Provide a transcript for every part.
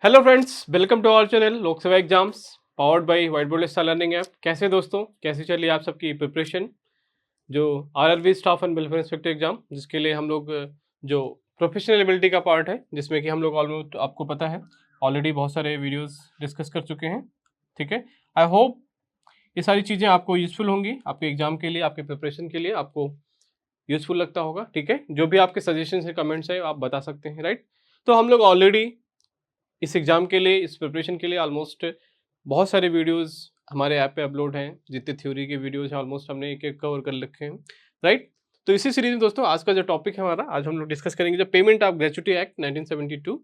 Hello friends, welcome to our channel Loksabha exams powered by white board star learning app. कैसे हैं दोस्तों, कैसी चल रही है आप सबकी प्रिपरेशन? जो RRB staff and welfare inspector exam, जिसके लिए हम लोग जो प्रोफेशनल एबिलिटी का पार्ट है, जिसमें कि हम लोग ऑलमोस्ट आपको पता है ऑलरेडी बहुत सारे वीडियोस डिस्कस कर चुके हैं। ठीक है, आई होप ये सारी चीज़ें आपको यूजफुल होंगी, आपके एग्जाम के लिए, आपके प्रिपरेशन के लिए आपको यूजफुल लगता होगा। ठीक है, जो भी आपके सजेशन है, कमेंट्स है, आप बता सकते हैं, राइट? तो हम लोग ऑलरेडी इस एग्ज़ाम के लिए, इस प्रिपरेशन के लिए ऑलमोस्ट बहुत सारे वीडियोस हमारे ऐप पे अपलोड हैं। जितने थ्योरी के वीडियोस हैं ऑलमोस्ट हमने एक-एक कवर कर रखे हैं, राइट? तो इसी सीरीज में दोस्तों आज का जो टॉपिक है हमारा, आज हम लोग डिस्कस करेंगे जो पेमेंट ऑफ ग्रेच्युटी एक्ट 1972।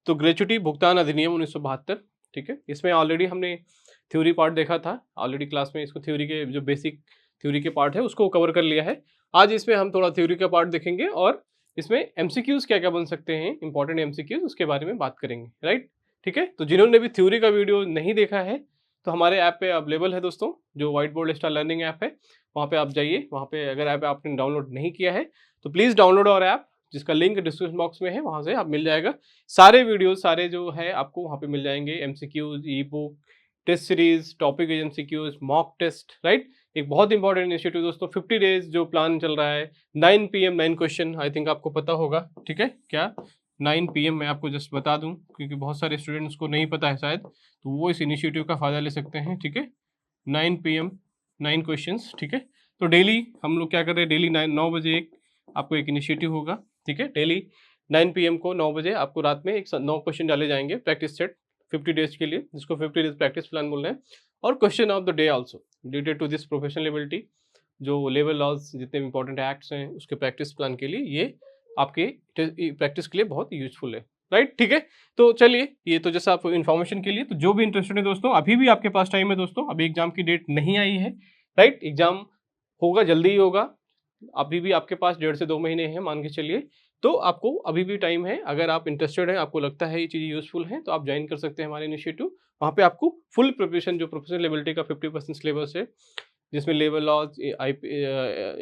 तो ग्रेच्युटी भुगतान अधिनियम 1972। ठीक है, इसमें ऑलरेडी हमने थ्योरी पार्ट देखा था ऑलरेडी क्लास में। इसको थ्योरी के जो बेसिक थ्योरी के पार्ट है उसको कवर कर लिया है। आज इसमें हम थोड़ा थ्योरी का पार्ट देखेंगे और इसमें एमसीक्यूज क्या क्या बन सकते हैं, इंपॉर्टेंट एमसीक्यूज, उसके बारे में बात करेंगे, राइट? ठीक है, तो जिन्होंने भी थ्योरी का वीडियो नहीं देखा है तो हमारे ऐप पे अवेलेबल है दोस्तों, जो white board star learning app है, वहाँ पे आप जाइए। वहाँ पे अगर ऐप आपने डाउनलोड नहीं किया है तो प्लीज़ डाउनलोड और ऐप, जिसका लिंक डिस्क्रिप्शन बॉक्स में है, वहाँ से आप मिल जाएगा। सारे वीडियो सारे जो है आपको वहाँ पे मिल जाएंगे, MCQs, e book, test series, topic MCQs, mock test, right? एक बहुत इंपॉर्टेंट इनिशिएटिव दोस्तों, 50 डेज जो प्लान चल रहा है, 9 PM 9 क्वेश्चन, आई थिंक आपको पता होगा। ठीक है, क्या 9 PM मैं आपको जस्ट बता दूं, क्योंकि बहुत सारे स्टूडेंट्स को नहीं पता है शायद, तो वो इस इनिशिएटिव का फ़ायदा ले सकते हैं। ठीक है, 9 PM 9 क्वेश्चंस। ठीक है, तो डेली हम लोग क्या कर रहे हैं, डेली 9 बजे एक आपको एक इनिशिएटिव होगा। ठीक है, डेली 9 PM को 9 बजे आपको रात में एक 9 क्वेश्चन डाले जाएंगे प्रैक्टिस सेट 50 डेज के लिए, जिसको 50 डेज प्रैक्टिस प्लान बोल रहे हैं। और question of the day also related to this professional ability, जो लेबर लॉज, जितने इंपॉर्टेंट एक्ट्स हैं, उसके प्रैक्टिस प्लान के लिए ये आपके प्रैक्टिस के लिए बहुत यूजफुल है, राइट? ठीक है, तो चलिए, ये तो जैसा आप इन्फॉर्मेशन के लिए, तो जो भी इंटरेस्टेड है दोस्तों, अभी भी आपके पास टाइम है दोस्तों। अभी एग्जाम की डेट नहीं आई है, राइट? एग्जाम होगा, जल्दी ही होगा। अभी भी आपके पास 1.5 से 2 महीने हैं, मान के चलिए। तो आपको अभी भी टाइम है। अगर आप इंटरेस्टेड हैं, आपको लगता है ये चीज़ें यूजफुल हैं, तो आप ज्वाइन कर सकते हैं हमारे इनिशिएटिव। वहाँ पे आपको फुल प्रिपरेशन, जो प्रोफेशनल एबिलिटी का 50% सिलेबस है, जिसमें labour laws,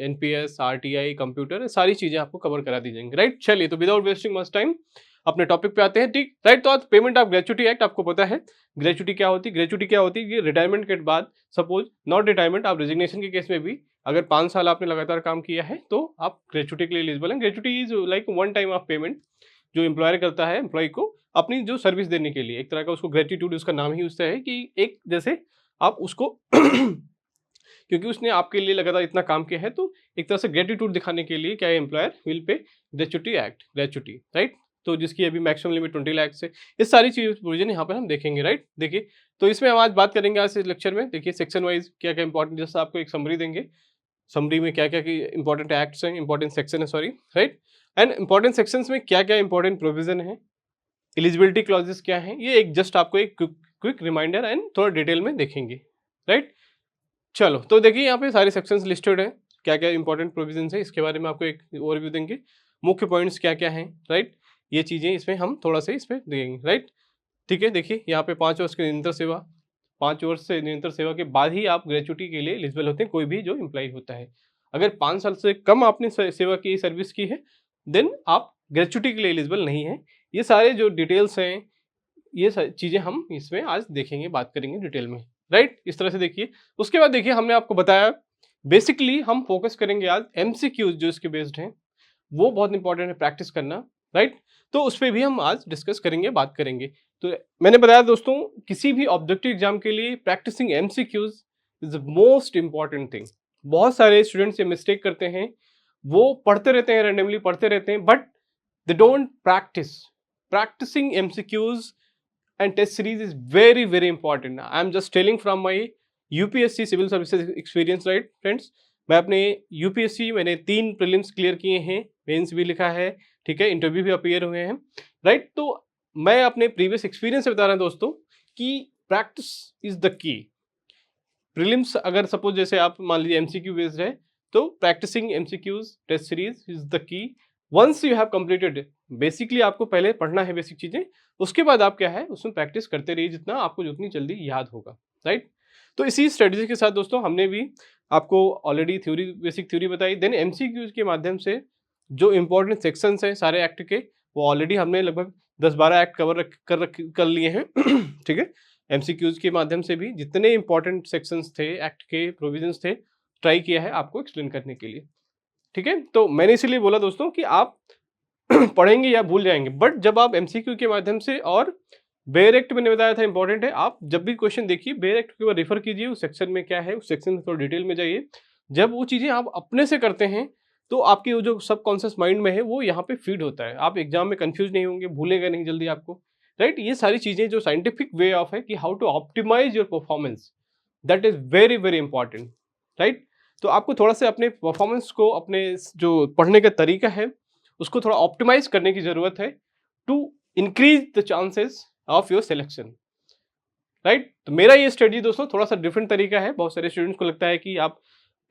NPS, RTI, computer, सारी चीज़ें आपको कवर करा दी जाएंगी, राइट? चलिए, तो विदाउट वेस्टिंग मच टाइम अपने टॉपिक पे आते हैं। ठीक, राइट? तो आज पेमेंट ऑफ ग्रेच्युटी एक्ट, आपको पता है ग्रेच्युटी क्या होती है? ग्रेच्युटी क्या होती है? ये रिटायरमेंट के बाद, सपोज नॉट रिटायरमेंट, आप रेजिग्नेशन के केस में भी अगर 5 साल आपने लगातार काम किया है तो आप ग्रेच्युटी के लिए एलिजिबल हैं। Gratuity is like one time of payment जो एम्प्लॉयर करता है एम्प्लॉय को अपनी जो सर्विस देने के लिए। एक तरह का उसको ग्रेटिट्यूड, उसका नाम ही उससे है कि एक जैसे आप उसको क्योंकि उसने आपके लिए लगातार इतना काम किया है, तो एक तरह से ग्रेटिट्यूड दिखाने के लिए क्या है, employer will pay gratuity act, gratuity, right? तो जिसकी अभी मैक्सिमम लिमिट 20 लाख से, ये सारी चीज प्रोविजन यहाँ पर हम देखेंगे, राइट? देखिए, तो इसमें हम आज बात करेंगे आज इस लेक्चर में। देखिए, सेक्शन वाइज क्या क्या इंपॉर्टेंट, जैसे आपको एक समरी देंगे, समरी में क्या क्या की इंपॉर्टेंट एक्ट्स हैं, इंपॉर्टेंट सेक्शन है, sorry, right? And important sections में क्या क्या इंपॉर्टेंट प्रोविजन है, एलिजिबिलिटी क्लॉजेस क्या हैं, ये एक जस्ट आपको एक क्विक रिमाइंडर एंड थोड़ा डिटेल में देखेंगे, राइट? चलो, तो देखिए यहाँ पे सारे सेक्शंस लिस्टेड हैं, क्या क्या इंपॉर्टेंट प्रोविजंस है, इसके बारे में आपको एक ओवरव्यू देंगे, मुख्य पॉइंट्स क्या क्या हैं, राइट? ये चीज़ें इसमें हम थोड़ा सा इसमें देंगे, राइट? ठीक है, देखिए यहाँ पे 5 वर्ष की निरंतर सेवा, 5 वर्ष से निरंतर सेवा के बाद ही आप ग्रेच्युटी के लिए एलिजिबल होते हैं, कोई भी जो एम्प्लॉय होता है। अगर 5 साल से कम आपने सेवा की, सर्विस की है, देन आप ग्रेच्युटी के लिए एलिजिबल नहीं है। ये सारे जो डिटेल्स हैं, ये सारी चीज़ें हम इसमें आज देखेंगे, बात करेंगे डिटेल में, राइट? इस तरह से देखिए। उसके बाद देखिए, हमने आपको बताया बेसिकली हम फोकस करेंगे आज एमसीक्यूज जो इसके बेस्ड हैं, वो बहुत इंपॉर्टेंट है प्रैक्टिस करना, राइट? तो उस पर भी हम आज डिस्कस करेंगे, बात करेंगे। तो मैंने बताया दोस्तों, किसी भी ऑब्जेक्टिव एग्जाम के लिए practising MCQs is the most important thing. बहुत सारे स्टूडेंट्स ये मिस्टेक करते हैं, वो पढ़ते रहते हैं, रैंडमली पढ़ते रहते हैं, but they don't practice. Practicing MCQs and test series is very very important. I am just telling from my UPSC civil services experience, right friends? मैं अपने यूपीएससी, मैंने 3 प्रीलिम्स क्लियर किए हैं, मेंस भी लिखा है, ठीक है, इंटरव्यू भी अपीयर हुए हैं, राइट? तो मैं अपने प्रीवियस एक्सपीरियंस से बता रहा हूँ दोस्तों कि practice is the key. Prelims अगर सपोज जैसे आप मान लीजिए एमसीक्यू बेस्ड है, तो practicing MCQs, test series is the key. Once you have completed, basically आपको पहले पढ़ना है बेसिक चीजें, उसके बाद आप क्या है उसमें प्रैक्टिस करते रहिए, जितना आपको जितनी जल्दी याद होगा, राइट? तो इसी स्ट्रेटजी के साथ दोस्तों हमने भी आपको ऑलरेडी थ्योरी, बेसिक थ्योरी बताई, देन एमसीक्यूज के माध्यम से जो इंपॉर्टेंट सेक्शंस हैं सारे एक्ट के, वो ऑलरेडी हमने लगभग 10-12 एक्ट कर लिए हैं ठीक है। एमसीक्यूज के माध्यम से भी जितने इंपॉर्टेंट सेक्शंस थे, एक्ट के प्रोविजंस थे, ट्राई किया है आपको एक्सप्लेन करने के लिए, ठीक है। तो मैंने इसीलिए बोला दोस्तों कि आप पढ़ेंगे या भूल जाएंगे, बट जब आप एमसीक्यू के माध्यम से, और बेयर एक्ट मैंने बताया था इंपॉर्टेंट है, आप जब भी क्वेश्चन देखिए बेयर एक्ट के ऊपर रेफर कीजिए, उस सेक्शन में क्या है, उस सेक्शन में थोड़ा डिटेल में जाइए। जब वो चीज़ें आप अपने से करते हैं तो आपकी वो जो सबकॉन्शियस माइंड में है वो यहाँ पे फीड होता है, आप एग्जाम में कंफ्यूज नहीं होंगे, भूलेगा नहीं जल्दी आपको, राइट। ये सारी चीज़ें जो साइंटिफिक वे ऑफ है कि how to optimise your performance, that is very very important, right. तो आपको थोड़ा सा अपने परफॉर्मेंस को, अपने जो पढ़ने का तरीका है उसको थोड़ा ऑप्टिमाइज करने की जरूरत है, to increase the chances of your selection, right. तो मेरा ये स्ट्रेटजी दोस्तों थोड़ा सा डिफरेंट तरीका है। बहुत सारे स्टूडेंट्स को लगता है कि आप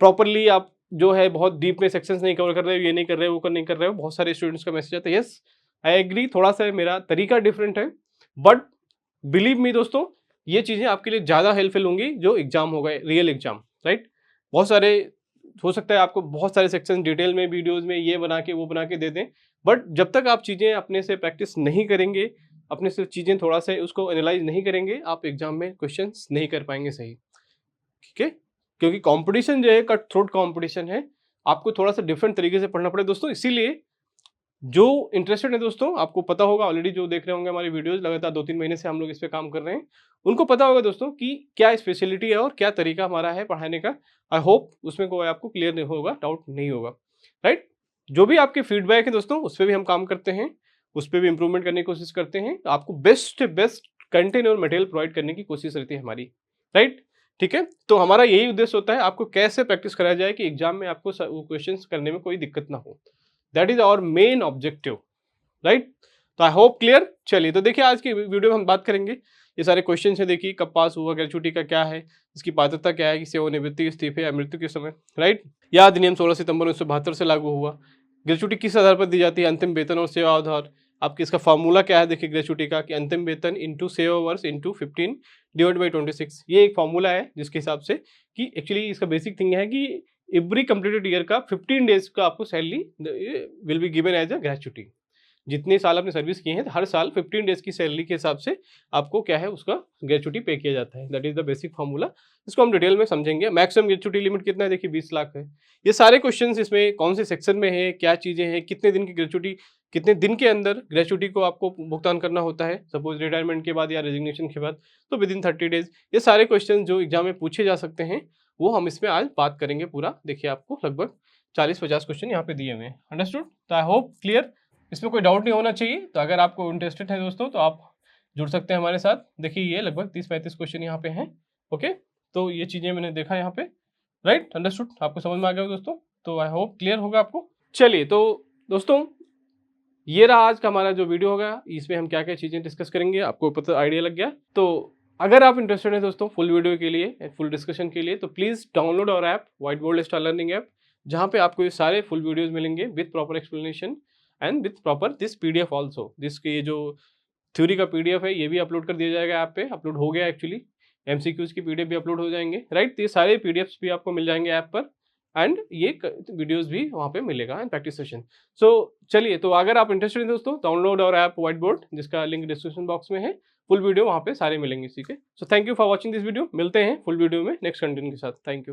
प्रॉपरली आप जो है बहुत डीप में सेक्शंस नहीं कवर कर रहे हो, ये नहीं कर रहे हो, वो नहीं कर रहे हो। बहुत सारे स्टूडेंट्स का मैसेज आता है, यस आई एग्री, थोड़ा सा मेरा तरीका डिफरेंट है, बट बिलीव मी दोस्तों ये चीज़ें आपके लिए ज़्यादा हेल्पफुल होंगी जो एग्जाम होगा, रियल एग्जाम, राइट। बहुत सारे हो सकता है आपको बहुत सारे सेक्शन डिटेल में वीडियोज़ में ये बना के वो बना के दे दें, बट जब तक आप चीज़ें अपने से प्रैक्टिस नहीं करेंगे, अपने से चीज़ें थोड़ा सा उसको एनालाइज नहीं करेंगे, आप एग्जाम में क्वेश्चंस नहीं कर पाएंगे सही, ठीक है। क्योंकि कंपटीशन जो है कट थ्रोट कंपटीशन है, आपको थोड़ा सा डिफरेंट तरीके से पढ़ना पड़ेगा दोस्तों। इसीलिए जो इंटरेस्टेड है दोस्तों, आपको पता होगा ऑलरेडी, जो देख रहे होंगे हमारी वीडियोस लगातार 2-3 महीने से हम लोग इस पे काम कर रहे हैं, उनको पता होगा दोस्तों कि क्या स्पेशलिटी है और क्या तरीका हमारा है पढ़ाने का। आई होप उसमें कोई आपको क्लियर नहीं होगा, डाउट नहीं होगा, राइट। जो भी आपके फीडबैक है दोस्तों उस पर भी हम काम करते हैं, उस पर भी इंप्रूवमेंट करने की कोशिश करते हैं, आपको बेस्ट बेस्ट कंटेंट और मटेरियल प्रोवाइड करने की कोशिश रहती है हमारी, राइट, ठीक है। तो हमारा यही उद्देश्य होता है, आपको कैसे प्रैक्टिस कराया जाए कि एग्जाम में आपको क्वेश्चन करने में कोई दिक्कत ना हो, that is our main objective, right. तो आई होप क्लियर। चलिए तो देखिए आज की वीडियो में हम बात करेंगे, ये सारे क्वेश्चन है, देखिए कब पास हुआ, ग्रेचुटी का क्या है, इसकी पात्रता क्या है, कि सेवानिवृत्ति, इस्तीफे या मृत्यु के समय, राइट। यह अधिनियम 16 सितंबर 1972 से लागू हुआ। ग्रेचुटी किस आधार पर दी जाती है, अंतिम वेतन और सेवा आधार। आपकी इसका फॉर्मूला क्या है, देखिए ग्रेचुटी का कि अंतिम वेतन इंटू सेवा वर्ष इंटू 15 डिवाइड बाई 26, ये एक फॉर्मूला है जिसके हिसाब से कि एक्चुअली इसका बेसिक थिंग है कि एवरी कंप्लीटेड ईयर का 15 डेज का आपको salary will be given as a gratuity. जितने साल आपने सर्विस किए हैं हर साल 15 डेज की सैलरी के हिसाब से आपको क्या है उसका ग्रेचुटी पे किया जाता है, that is the basic formula. इसको हम डिटेल में समझेंगे। मैक्सिमम ग्रेचुटी लिमिट कितना है, देखिए 20 लाख है। ये सारे क्वेश्चंस इसमें कौन से सेक्शन में है, क्या चीजें हैं, कितने दिन की ग्रेचुटी, कितने दिन के अंदर ग्रेचुटी को आपको भुगतान करना होता है, सपोज रिटायरमेंट के बाद या रेजिग्नेशन के बाद, तो विद इन 30 डेज। ये सारे क्वेश्चन जो एग्जाम में पूछे जा सकते हैं वो हम इसमें आज बात करेंगे पूरा। देखिए आपको लगभग 40-50 क्वेश्चन यहाँ पे दिए हुए हैं, अंडरस्टूड। तो आई होप क्लियर, इसमें कोई डाउट नहीं होना चाहिए। तो अगर आपको इंटरेस्टेड है दोस्तों तो आप जुड़ सकते हैं हमारे साथ। देखिए ये लगभग 30-35 क्वेश्चन यहाँ पे हैं, ओके। तो ये चीज़ें मैंने देखा यहाँ पे, राइट, अंडरस्टूड, आपको समझ में आ गया दोस्तों। तो आई होप क्लियर होगा आपको। चलिए तो दोस्तों ये रहा आज का हमारा जो वीडियो होगा, इसमें हम क्या क्या चीज़ें डिस्कस करेंगे, आपको पता आइडिया लग गया। तो अगर आप इंटरेस्टेड हैं दोस्तों फुल वीडियो के लिए, फुल डिस्कशन के लिए, तो please download our app white board star learning app, जहाँ पे आपको ये सारे फुल वीडियोज़ मिलेंगे with proper explanation and with proper this PDF also. जिसके ये जो थ्योरी का पीडीएफ है ये भी अपलोड कर दिया जाएगा ऐप पे, अपलोड हो गया एक्चुअली। एमसीक्यूज की पीडीएफ भी अपलोड हो जाएंगे, राइट। तो ये सारे पीडीएफ्स भी आपको मिल जाएंगे ऐप पर, एंड ये वीडियोस भी वहाँ पे मिलेगा एंड प्रैक्टिस सेशन। सो चलिए, तो अगर आप इंटरेस्टेड हैं दोस्तों, डाउनलोड और ऐप व्हाइट बोर्ड, जिसका लिंक डिस्क्रिप्शन बॉक्स में है। फुल वीडियो वहाँ पे सारे मिलेंगे, ठीक है। So thank you for watching this video. मिलते हैं फुल वीडियो में नेक्स्ट कंटेंट के साथ। Thank you.